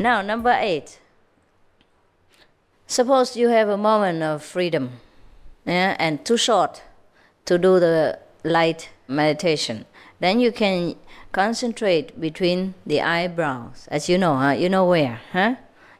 Now, number 8. Suppose you have a moment of freedom, and too short to do the light meditation. Then you can concentrate between the eyebrows, as you know, you know where,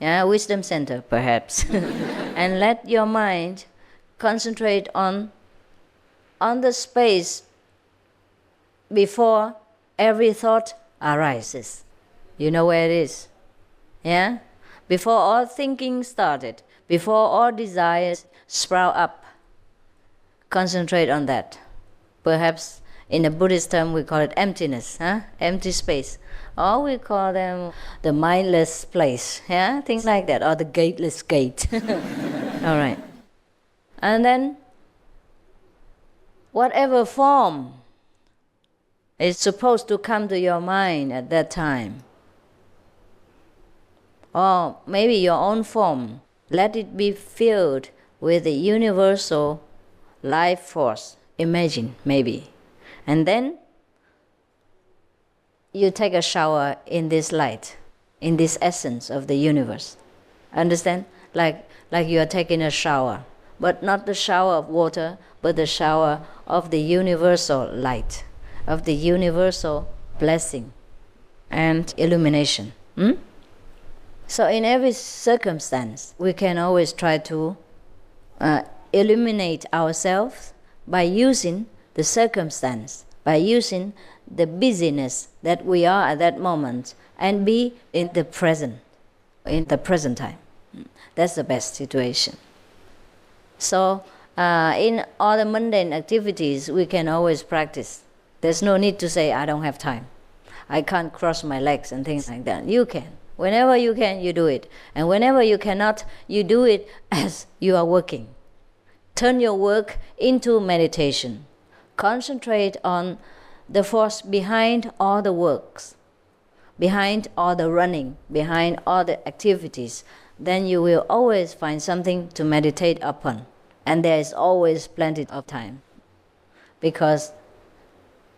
wisdom center perhaps, and let your mind concentrate on the space before every thought arises. You know where it is, before all thinking started, before all desires sprout up. Concentrate on that. Perhaps in the Buddhist term we call it emptiness, empty space. Or we call them the mindless place, things like that, or the gateless gate. All right. And then whatever form is supposed to come to your mind at that time, or maybe your own form, let it be filled with the universal life force. Imagine, maybe. And then you take a shower in this light, in this essence of the universe. Understand? Like you are taking a shower, but not the shower of water, but the shower of the universal light, of the universal blessing and illumination. So in every circumstance, we can always try to illuminate ourselves by using the circumstance, by using the busyness that we are at that moment, and be in the present time. That's the best situation. So in all the mundane activities, we can always practice. There's no need to say, I don't have time, I can't cross my legs and things like that. You can. Whenever you can, you do it. And whenever you cannot, you do it as you are working. Turn your work into meditation. Concentrate on the force behind all the works, behind all the running, behind all the activities. Then you will always find something to meditate upon. And there is always plenty of time. Because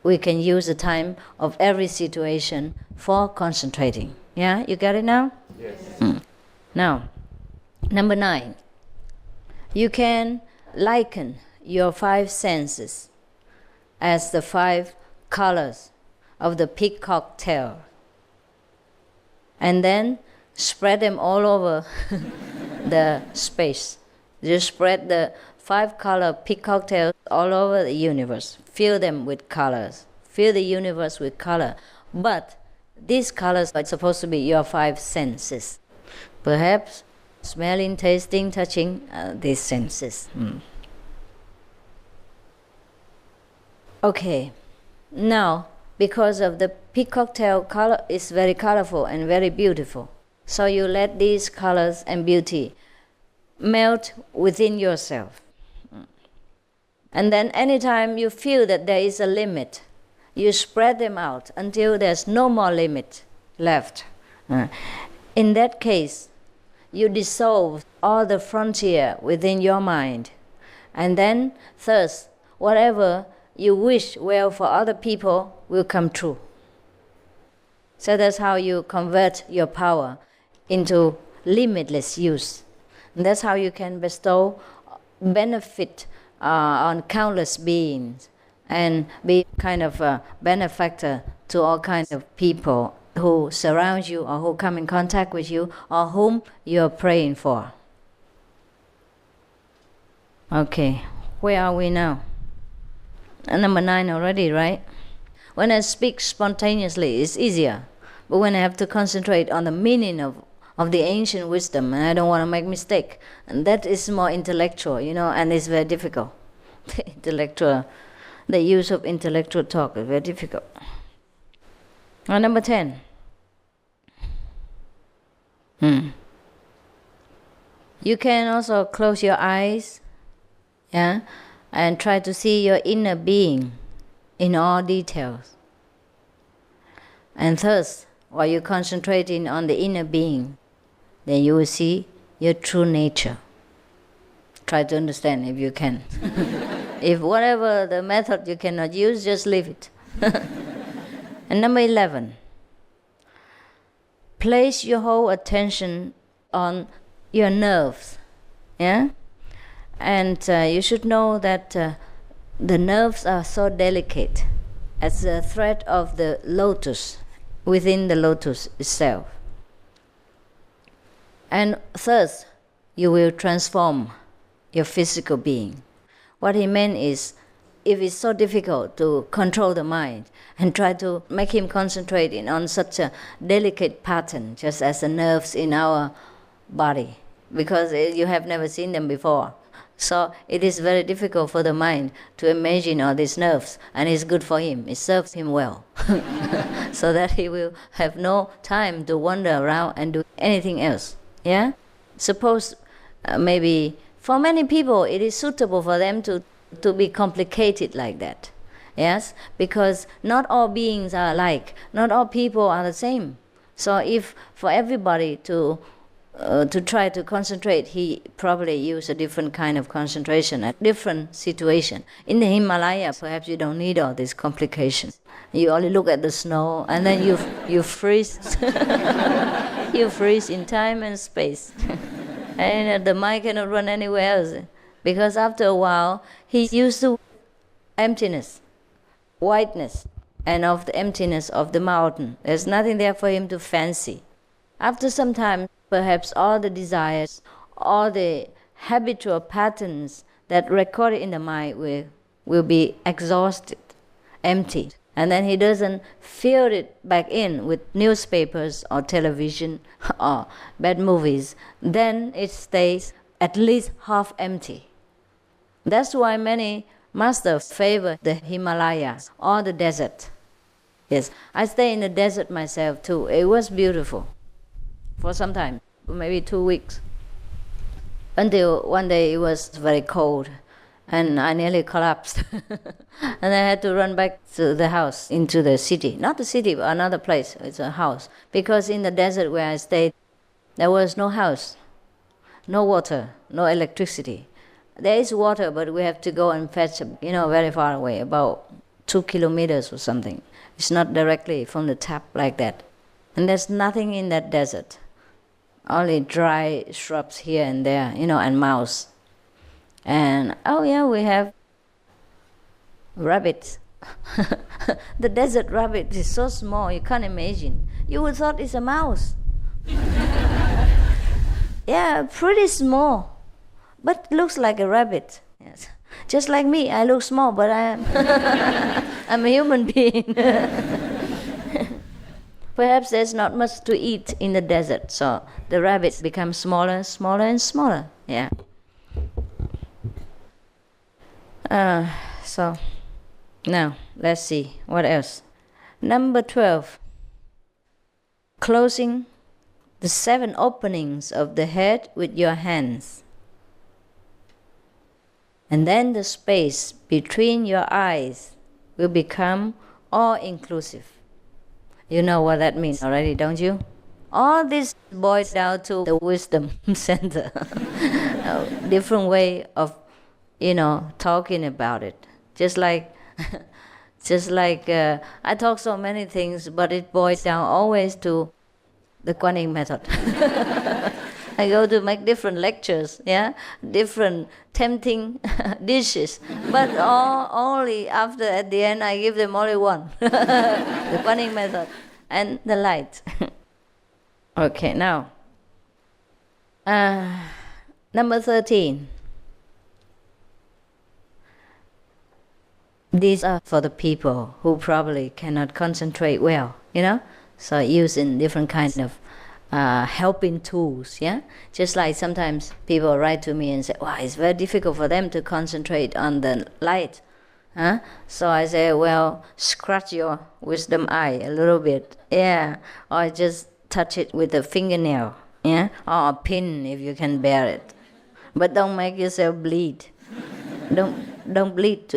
we can use the time of every situation for concentrating. Yeah, you got it now? Yes. Now, number 9. You can liken your 5 senses as the 5 colors of the peacock tail. And then spread them all over the space. Just spread the 5 color peacock tails all over the universe. Fill them with colors. Fill the universe with color. But these colors are supposed to be your 5 senses. Perhaps smelling, tasting, touching, these senses. Okay. Now, because of the peacock tail color is very colorful and very beautiful, so you let these colors and beauty melt within yourself. And then anytime you feel that there is a limit, you spread them out until there's no more limit left. In that case, you dissolve all the frontier within your mind. And then, thus, whatever you wish well for other people will come true. So that's how you convert your power into limitless use. And that's how you can bestow benefit on countless beings and be kind of a benefactor to all kinds of people who surround you or who come in contact with you or whom you're praying for. Okay, where are we now? Number 9 already, right? When I speak spontaneously, it's easier. But when I have to concentrate on the meaning of the ancient wisdom, and I don't want to make mistake, and that is more intellectual, and it's very difficult. The use of intellectual talk is very difficult. Number 10. You can also close your eyes, and try to see your inner being in all details. And thus, while you're concentrating on the inner being, then you will see your true nature. Try to understand if you can. If whatever the method you cannot use, just leave it. And number 11. place your whole attention on your nerves. Yeah? And you should know that the nerves are so delicate as the thread of the lotus within the lotus itself. And thus, you will transform your physical being. What he meant is, if it's so difficult to control the mind and try to make him concentrate on such a delicate pattern, just as the nerves in our body, because you have never seen them before. So it is very difficult for the mind to imagine all these nerves, and it's good for him. It serves him well, so that he will have no time to wander around and do anything else. Yeah? Suppose maybe for many people it is suitable for them to be complicated like that. Yes? Because not all beings are alike. Not all people are the same. So if for everybody to try to concentrate, he probably use a different kind of concentration at different situation. In the Himalaya, perhaps you don't need all these complications. You only look at the snow and then you freeze. You freeze in time and space. And the mind cannot run anywhere else. Because after a while, he used to emptiness, whiteness, and of the emptiness of the mountain. There's nothing there for him to fancy. After some time, perhaps all the desires, all the habitual patterns that recorded in the mind will be exhausted, empty. And then he doesn't fill it back in with newspapers or television or bad movies. Then it stays at least half empty. That's why many masters favor the Himalayas or the desert. Yes, I stay in the desert myself too. It was beautiful for some time, maybe 2 weeks. Until one day it was very cold and I nearly collapsed. And I had to run back to the house, into the city. Not the city, but another place. It's a house. Because in the desert where I stayed, there was no house, no water, no electricity. There is water, but we have to go and fetch, very far away, about 2 kilometers or something. It's not directly from the tap like that. And there's nothing in that desert. Only dry shrubs here and there, and mouse. And, we have rabbits. The desert rabbit is so small, you can't imagine. You would thought it's a mouse. Yeah, pretty small, but looks like a rabbit. Yes. Just like me, I look small, but I'm a human being. Perhaps there's not much to eat in the desert, so the rabbits become smaller, smaller, and smaller. Yeah. So now let's see what else. Number 12. Closing the 7 openings of the head with your hands. And then the space between your eyes will become all-inclusive. You know what that means already, don't you? All this boils down to the wisdom center. A different way of, talking about it. Just like I talk so many things, but it boils down always to the Kuan method. I go to make different lectures, different tempting dishes, but only after at the end I give them only one, the Kuan method and the light. Okay, now number 13. These are for the people who probably cannot concentrate well, so using different kinds of helping tools, Just like sometimes people write to me and say, wow, it's very difficult for them to concentrate on the light. So I say, well, scratch your wisdom eye a little bit, or just touch it with a fingernail, or a pin if you can bear it. But don't make yourself bleed. Don't bleed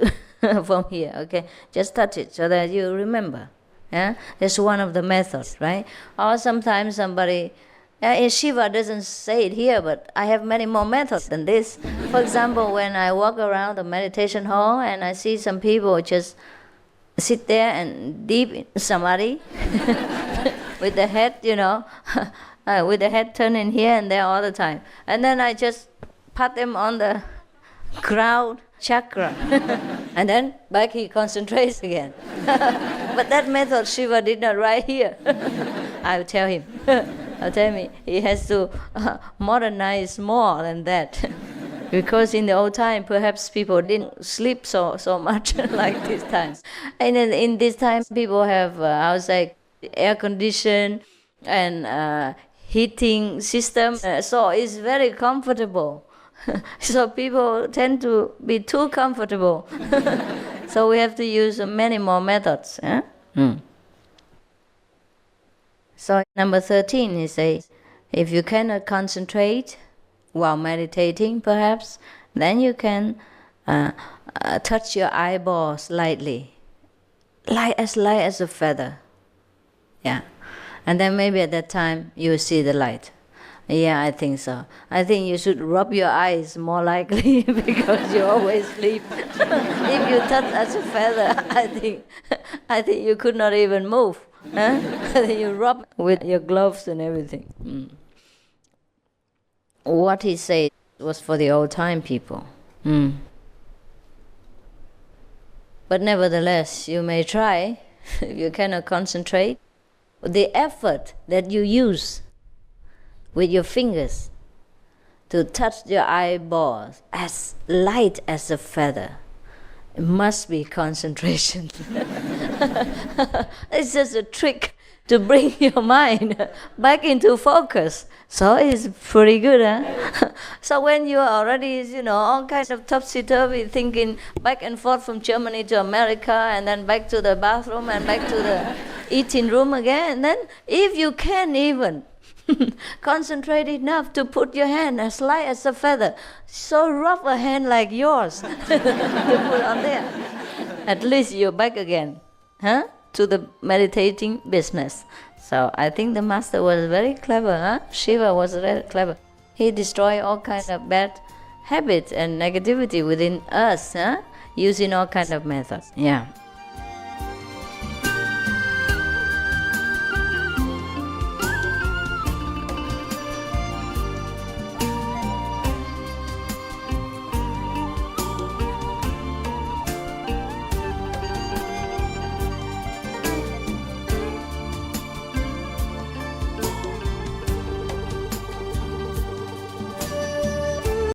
from here, okay? Just touch it so that you remember. That's one of the methods, right? Or sometimes somebody, Shiva doesn't say it here, but I have many more methods than this. For example, when I walk around the meditation hall and I see some people just sit there and deep in samadhi, with the head, with the head turning here and there all the time. And then I just pat them on the crown chakra. And then back he concentrates again. But that method Shiva did not write here. I'll tell him. I'll tell him he has to modernize more than that. Because in the old time, perhaps people didn't sleep so much like this time. And in this time, people have, air condition and heating system. So it's very comfortable. So people tend to be too comfortable. So we have to use many more methods. So number 13, he says, if you cannot concentrate while meditating, perhaps, then you can touch your eyeballs lightly, light as a feather. Yeah, and then maybe at that time you will see the light. Yeah, I think so. I think you should rub your eyes more likely because you always sleep. If you touch as a feather, I think you could not even move. You rub with your gloves and everything. What he said was for the old time people. But nevertheless, you may try, if you cannot concentrate, the effort that you use with your fingers to touch your eyeballs as light as a feather. It must be concentration. It's just a trick to bring your mind back into focus. So it's pretty good, huh? So when you are already, all kinds of topsy-turvy thinking back and forth from Germany to America and then back to the bathroom and back to the eating room again, then if you can even concentrate enough to put your hand as light as a feather, so rub a hand like yours to put on there. At least you're back again, to the meditating business. So I think the master was very clever, Shiva was very clever. He destroyed all kinds of bad habits and negativity within us, using all kinds of methods. Yeah.